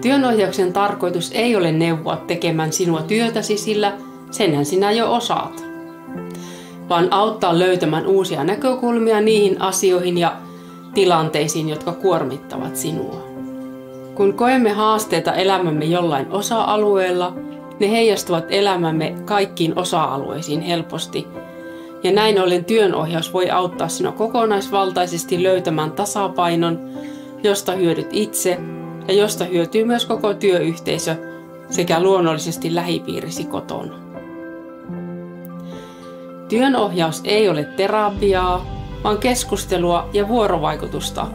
Työnohjauksen tarkoitus ei ole neuvoa tekemään sinua työtäsi, sillä senhän sinä jo osaat, vaan auttaa löytämään uusia näkökulmia niihin asioihin ja tilanteisiin, jotka kuormittavat sinua. Kun koemme haasteita elämämme jollain osa-alueella, ne heijastuvat elämämme kaikkiin osa-alueisiin helposti, ja näin ollen työnohjaus voi auttaa sinua kokonaisvaltaisesti löytämään tasapainon, josta hyödyt itse ja josta hyötyy myös koko työyhteisö sekä luonnollisesti lähipiirisi kotona. Työnohjaus ei ole terapiaa, vaan keskustelua ja vuorovaikutusta,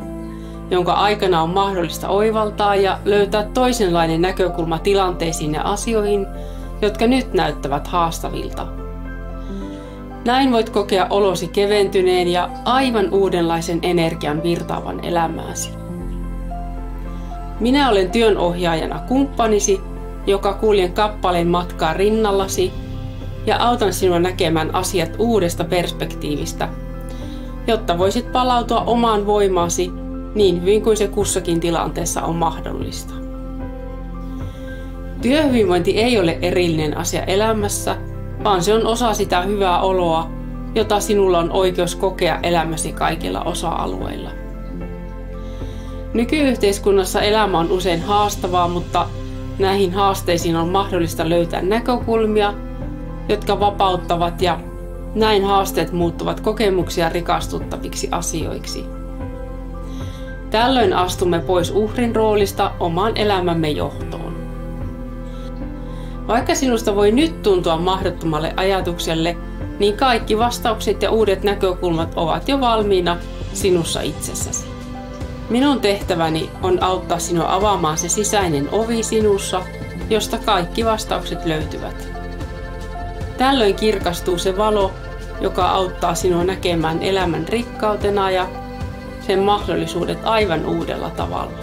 jonka aikana on mahdollista oivaltaa ja löytää toisenlainen näkökulma tilanteisiin ja asioihin, jotka nyt näyttävät haastavilta. Näin voit kokea olosi keventyneen ja aivan uudenlaisen energian virtaavan elämääsi. Minä olen työnohjaajana kumppanisi, joka kuljen kappaleen matkaa rinnallasi ja autan sinua näkemään asiat uudesta perspektiivistä, jotta voisit palautua omaan voimaasi niin hyvin kuin se kussakin tilanteessa on mahdollista. Työhyvinvointi ei ole erillinen asia elämässä, vaan se on osa sitä hyvää oloa, jota sinulla on oikeus kokea elämäsi kaikilla osa-alueilla. Nykyyhteiskunnassa elämä on usein haastavaa, mutta näihin haasteisiin on mahdollista löytää näkökulmia, jotka vapauttavat, ja näin haasteet muuttuvat kokemuksia rikastuttaviksi asioiksi. Tällöin astumme pois uhrin roolista omaan elämämme johtoon. Vaikka sinusta voi nyt tuntua mahdottomalle ajatukselle, niin kaikki vastaukset ja uudet näkökulmat ovat jo valmiina sinussa itsessäsi. Minun tehtäväni on auttaa sinua avaamaan se sisäinen ovi sinussa, josta kaikki vastaukset löytyvät. Tällöin kirkastuu se valo, joka auttaa sinua näkemään elämän rikkautena ja sen mahdollisuudet aivan uudella tavalla.